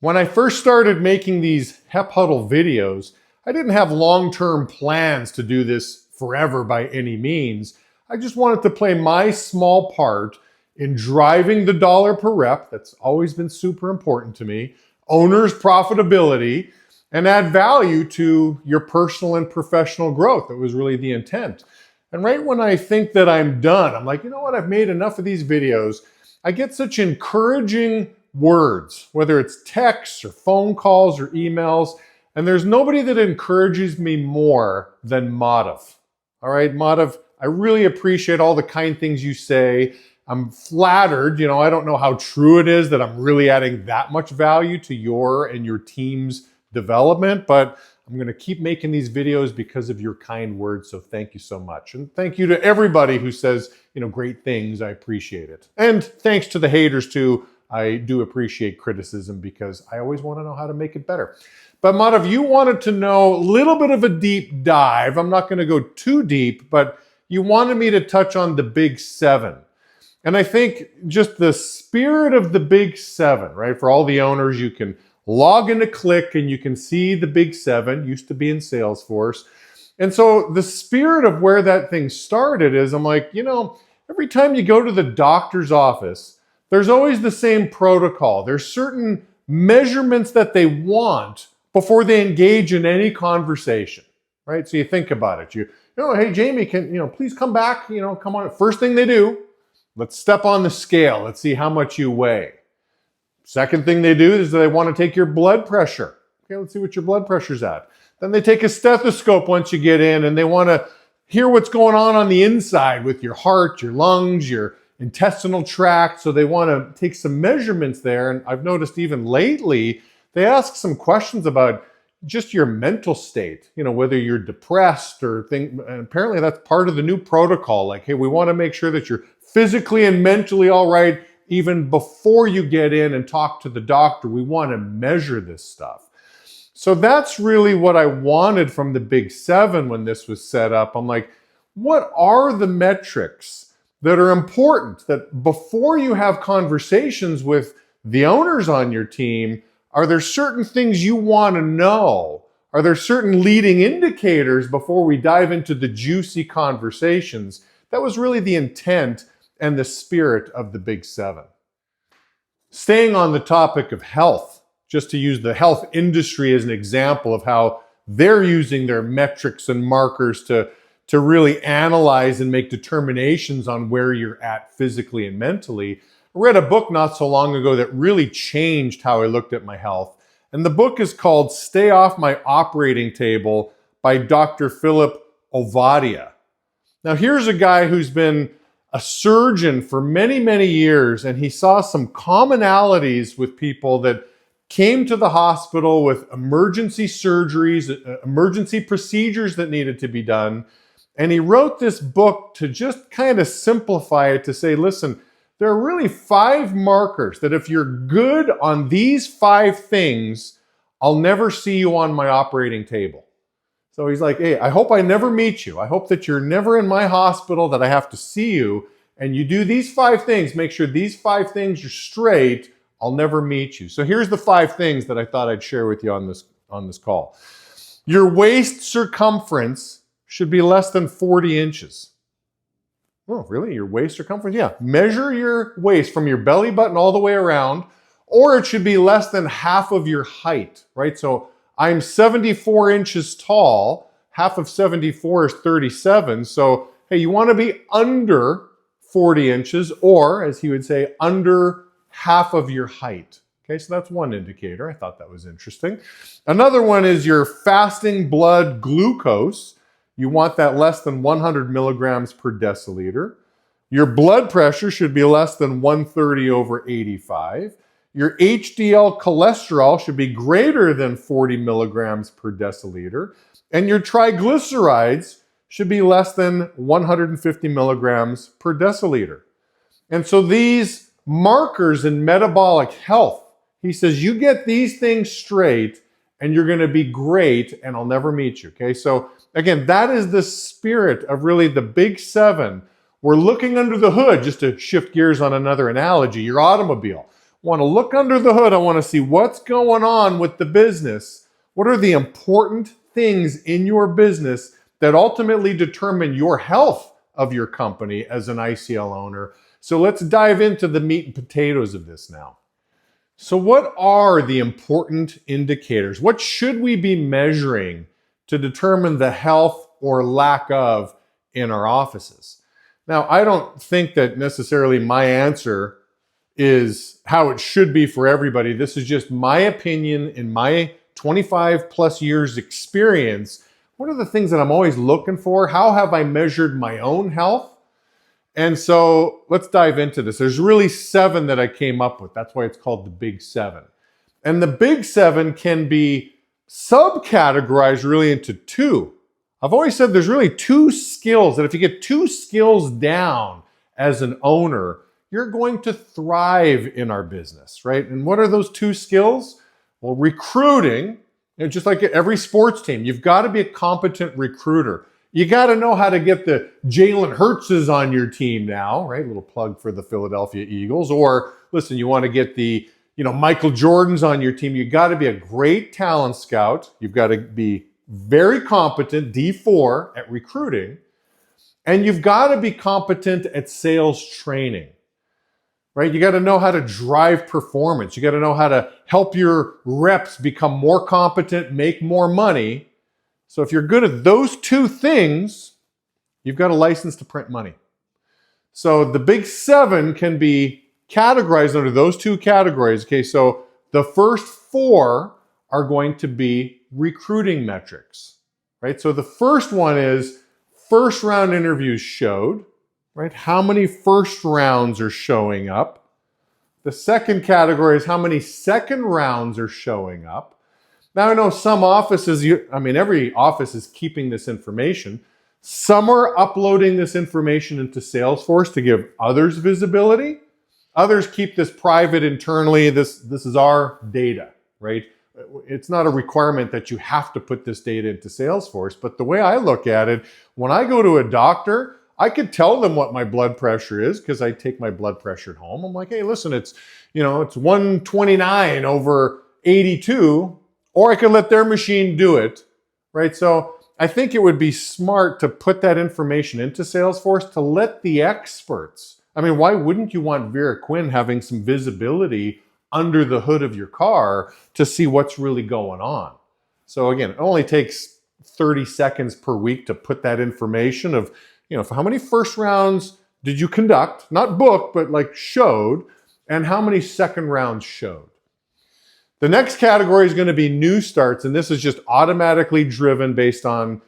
When I first started making these Hep Huddle videos, I didn't have long-term plans to do this forever by any means. I just wanted to play my small part in driving the dollar per rep, that's always been super important to me, owner's profitability, and add value to your personal and professional growth. That was really the intent. And right when I think that I'm done, I'm like, you know what, I've made enough of these videos. I get such encouraging words, whether it's texts or phone calls or emails, and there's nobody that encourages me more than Madhav. All right, Madhav, I really appreciate all the kind things you say. I'm flattered, I don't know how true it is that I'm really adding that much value to your and your team's development, but I'm going to keep making these videos because of your kind words, so thank you so much. And thank you to everybody who says, great things. I appreciate it. And thanks to the haters too. I do appreciate criticism because I always want to know how to make it better. But Madhav, you wanted to know a little bit of a deep dive. I'm not going to go too deep, but you wanted me to touch on the Big Seven. And I think just the spirit of the Big Seven, right? For all the owners, you can log into Click and you can see the Big Seven, used to be in Salesforce. And so the spirit of where that thing started is, I'm like, every time you go to the doctor's office, there's always the same protocol. There's certain measurements that they want before they engage in any conversation, right? So you think about it. Hey, Jamie, please come back, come on. First thing they do, let's step on the scale. Let's see how much you weigh. Second thing they do is they want to take your blood pressure. Okay, let's see what your blood pressure's at. Then they take a stethoscope once you get in and they want to hear what's going on the inside with your heart, your lungs, your intestinal tract. So they want to take some measurements there. And I've noticed even lately, they ask some questions about just your mental state, whether you're depressed or and apparently that's part of the new protocol. Like, hey, we want to make sure that you're physically and mentally all right even before you get in and talk to the doctor. We want to measure this stuff. So that's really what I wanted from the Big Seven when this was set up. I'm like, what are the metrics that are important that before you have conversations with the owners on your team, are there certain things you want to know? Are there certain leading indicators before we dive into the juicy conversations? That was really the intent and the spirit of the Big Seven. Staying on the topic of health, just to use the health industry as an example of how they're using their metrics and markers to really analyze and make determinations on where you're at physically and mentally. I read a book not so long ago that really changed how I looked at my health. And the book is called Stay Off My Operating Table by Dr. Philip Ovadia. Now here's a guy who's been a surgeon for many, many years, and he saw some commonalities with people that came to the hospital with emergency surgeries, emergency procedures that needed to be done. And he wrote this book to just kind of simplify it to say, listen, there are really 5 markers that if you're good on these 5 things, I'll never see you on my operating table. So he's like, hey, I hope I never meet you. I hope that you're never in my hospital, that I have to see you. And you do these 5 things, make sure these 5 things are straight, I'll never meet you. So here's the 5 things that I thought I'd share with you on this call. Your waist circumference should be less than 40 inches. Oh, really? Your waist circumference? Yeah. Measure your waist from your belly button all the way around, or it should be less than half of your height, right? So I'm 74 inches tall. Half of 74 is 37. So, hey, you want to be under 40 inches, or as he would say, under half of your height. Okay, so that's one indicator. I thought that was interesting. Another one is your fasting blood glucose. You want that less than 100 milligrams per deciliter. Your blood pressure should be less than 130 over 85. Your HDL cholesterol should be greater than 40 milligrams per deciliter. And your triglycerides should be less than 150 milligrams per deciliter. And so these markers in metabolic health, he says, you get these things straight and you're going to be great and I'll never meet you. Okay, so again, that is the spirit of really the Big Seven. We're looking under the hood, just to shift gears on another analogy, your automobile. want to look under the hood. I want to see what's going on with the business. What are the important things in your business that ultimately determine your health of your company as an ICL owner? So let's dive into the meat and potatoes of this now. So what are the important indicators? What should we be measuring to determine the health or lack of in our offices? Now, I don't think that necessarily my answer is how it should be for everybody. This is just my opinion in my 25 plus years experience. What are the things that I'm always looking for? How have I measured my own health? And so let's dive into this. There's really 7 that I came up with. That's why it's called the Big 7. And the Big 7 can be subcategorized really into 2. I've always said there's really 2 skills that if you get 2 skills down as an owner, you're going to thrive in our business, right? And what are those 2 skills? Well, recruiting, just like every sports team, you've got to be a competent recruiter. You got to know how to get the Jalen Hurtses on your team now, right? A little plug for the Philadelphia Eagles. Or listen, you want to get the, Michael Jordans on your team. You got to be a great talent scout. You've got to be very competent, D4 at recruiting. And you've got to be competent at sales training, right? You got to know how to drive performance. You got to know how to help your reps become more competent, make more money. So if you're good at those 2 things, you've got a license to print money. So the Big 7 can be categorized under those 2 categories. Okay, so the first 4 are going to be recruiting metrics, right? So the first one is first round interviews showed, right? How many first rounds are showing up? The second category is how many second rounds are showing up. Now, I know some offices, every office is keeping this information. Some are uploading this information into Salesforce to give others visibility. Others keep this private internally. This is our data, right? It's not a requirement that you have to put this data into Salesforce, but the way I look at it, when I go to a doctor, I could tell them what my blood pressure is because I take my blood pressure at home. I'm like, hey, listen, it's 129 over 82. Or I could let their machine do it, right? So I think it would be smart to put that information into Salesforce to let the experts. Why wouldn't you want Vera Quinn having some visibility under the hood of your car to see what's really going on? So again, it only takes 30 seconds per week to put that information of, for how many first rounds did you conduct, not book, but like showed, and how many second rounds showed. The next category is going to be new starts, and this is just automatically driven based on,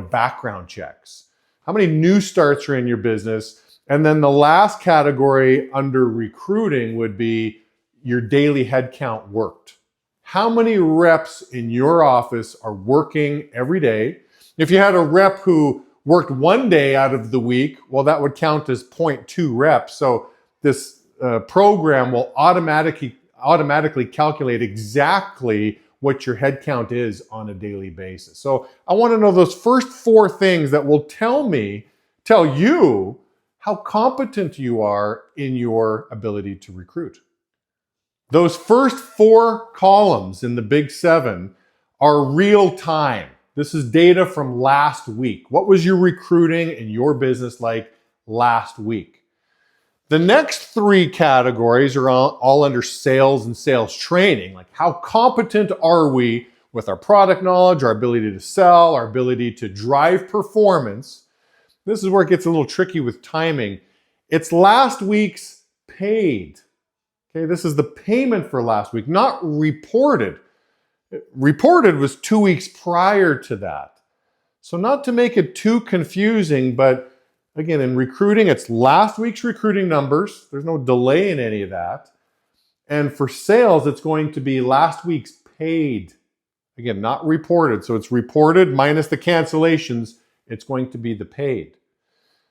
background checks. How many new starts are in your business? And then the last category under recruiting would be your daily headcount worked. How many reps in your office are working every day? If you had a rep who worked 1 day out of the week, well, that would count as 0.2 reps. So this program will automatically calculate exactly what your head count is on a daily basis. So I want to know those first 4 things that will tell you how competent you are in your ability to recruit. Those first 4 columns in the Big 7 are real time. This is data from last week. What was your recruiting in your business like last week? The next 3 categories are all under sales and sales training. Like how competent are we with our product knowledge, our ability to sell, our ability to drive performance. This is where it gets a little tricky with timing. It's last week's paid. Okay, this is the payment for last week, not reported. Reported was 2 weeks prior to that. So not to make it too confusing, but again, in recruiting, it's last week's recruiting numbers. There's no delay in any of that. And for sales, it's going to be last week's paid. Again, not reported. So it's reported minus the cancellations. It's going to be the paid.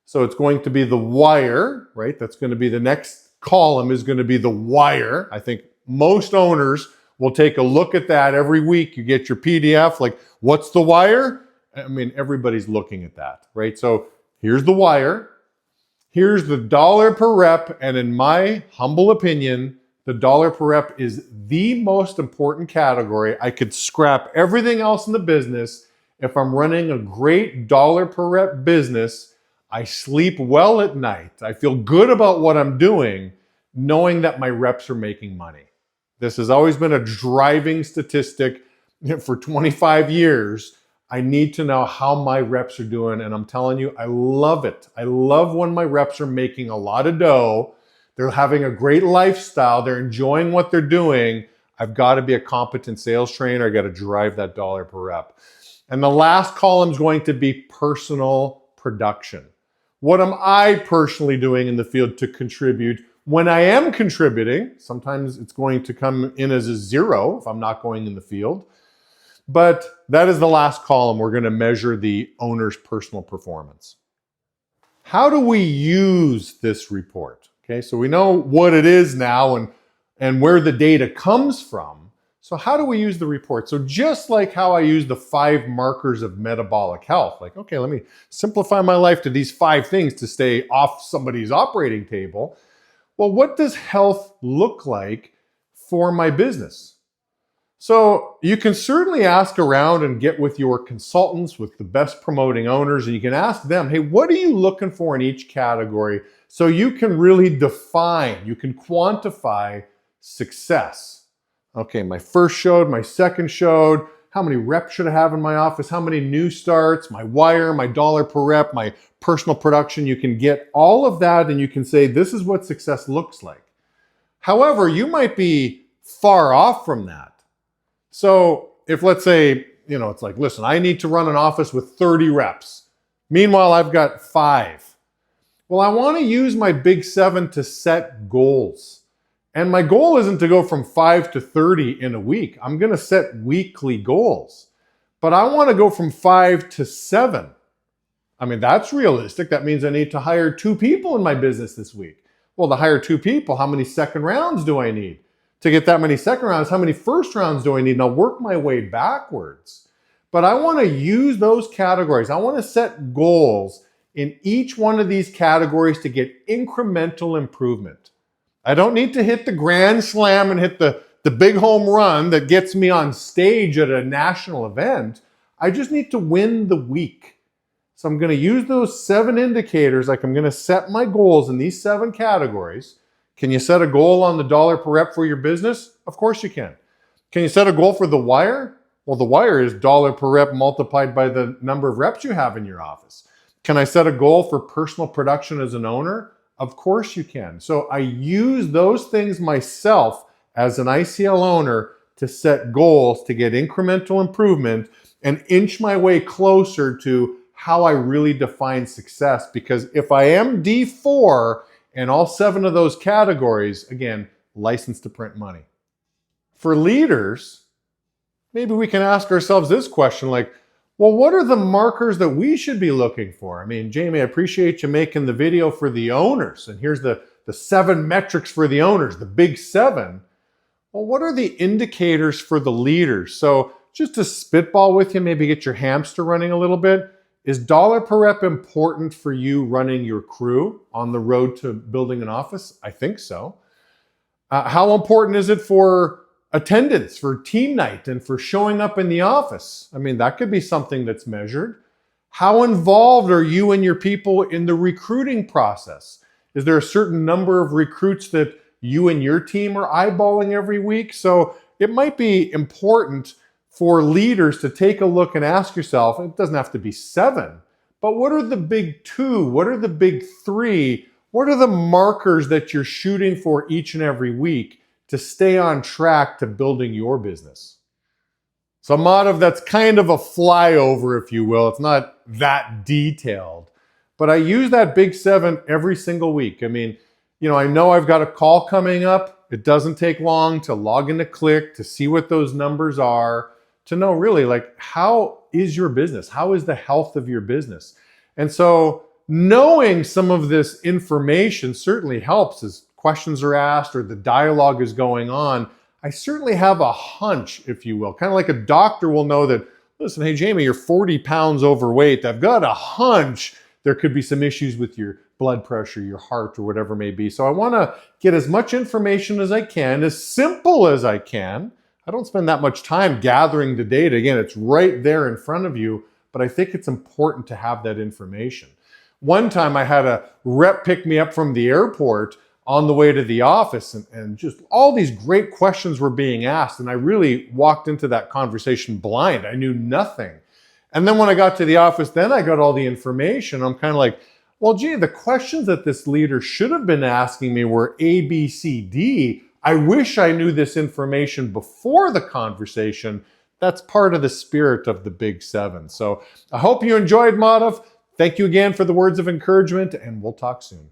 So it's going to be the wire, right? That's going to be the next column is going to be the wire. I think most owners will take a look at that every week. You get your PDF, like, what's the wire? Everybody's looking at that, right? So here's the wire. Here's the dollar per rep. And in my humble opinion, the dollar per rep is the most important category. I could scrap everything else in the business. If I'm running a great dollar per rep business, I sleep well at night. I feel good about what I'm doing, knowing that my reps are making money. This has always been a driving statistic for 25 years. I need to know how my reps are doing, and I'm telling you, I love it. I love when my reps are making a lot of dough. They're having a great lifestyle. They're enjoying what they're doing. I've got to be a competent sales trainer. I got to drive that dollar per rep. And the last column is going to be personal production. What am I personally doing in the field to contribute? When I am contributing, sometimes it's going to come in as a 0 if I'm not going in the field. But that is the last column. We're going to measure the owner's personal performance. How do we use this report? Okay, so we know what it is now and where the data comes from. So how do we use the report? So just like how I use the 5 markers of metabolic health, like, okay, let me simplify my life to these 5 things to stay off somebody's operating table. Well, what does health look like for my business? So you can certainly ask around and get with your consultants, with the best promoting owners, and you can ask them, hey, what are you looking for in each category? So you can really define, you can quantify success. Okay, my first showed, my second showed, how many reps should I have in my office? How many new starts, my wire, my dollar per rep, my personal production. You can get all of that and you can say, this is what success looks like. However, you might be far off from that. So if let's say, it's like, listen, I need to run an office with 30 reps. Meanwhile, I've got 5. Well, I want to use my big 7 to set goals. And my goal isn't to go from 5 to 30 in a week. I'm going to set weekly goals. But I want to go from 5 to 7. I mean, that's realistic. That means I need to hire 2 people in my business this week. Well, to hire 2 people, how many second rounds do I need? To get that many second rounds, how many first rounds do I need? And I'll work my way backwards. But I want to use those categories. I want to set goals in each one of these categories to get incremental improvement. I don't need to hit the grand slam and hit the big home run that gets me on stage at a national event. I just need to win the week. So I'm going to use those 7 indicators. Like I'm going to set my goals in these 7 categories. Can you set a goal on the dollar per rep for your business? Of course you can. Can you set a goal for the wire? Well, the wire is dollar per rep multiplied by the number of reps you have in your office. Can I set a goal for personal production as an owner? Of course you can. So I use those things myself as an ICL owner to set goals to get incremental improvement and inch my way closer to how I really define success. Because if I am D4 in all 7 of those categories, again, licensed to print money. For leaders, maybe we can ask ourselves this question, like, well, what are the markers that we should be looking for? I mean, Jamie, I appreciate you making the video for the owners. And here's the 7 metrics for the owners, the big 7. Well, what are the indicators for the leaders? So just to spitball with you, maybe get your hamster running a little bit. Is dollar per rep important for you running your crew on the road to building an office? I think so. How important is it for attendance, for team night, and for showing up in the office? I mean, that could be something that's measured. How involved are you and your people in the recruiting process? Is there a certain number of recruits that you and your team are eyeballing every week? So it might be important for leaders to take a look and ask yourself, it doesn't have to be 7, but what are the big 2? What are the big 3? What are the markers that you're shooting for each and every week to stay on track to building your business? So Madhav, that's kind of a flyover, if you will. It's not that detailed, but I use that big 7 every single week. I mean, I know I've got a call coming up. It doesn't take long to log into Click to see what those numbers are, to know really like, how is your business? How is the health of your business? And so knowing some of this information certainly helps as questions are asked or the dialogue is going on. I certainly have a hunch, if you will, kind of like a doctor will know that, listen, hey, Jamie, you're 40 pounds overweight. I've got a hunch there could be some issues with your blood pressure, your heart, or whatever it may be. So I want to get as much information as I can, as simple as I can. I don't spend that much time gathering the data. Again, it's right there in front of you, but I think it's important to have that information. One time I had a rep pick me up from the airport on the way to the office, and just all these great questions were being asked, and I really walked into that conversation blind. I knew nothing. And then when I got to the office, then I got all the information. I'm kind of like, well, gee, the questions that this leader should have been asking me were A, B, C, D. I wish I knew this information before the conversation. That's part of the spirit of the Big Seven. So I hope you enjoyed, Madhav. Thank you again for the words of encouragement, and we'll talk soon.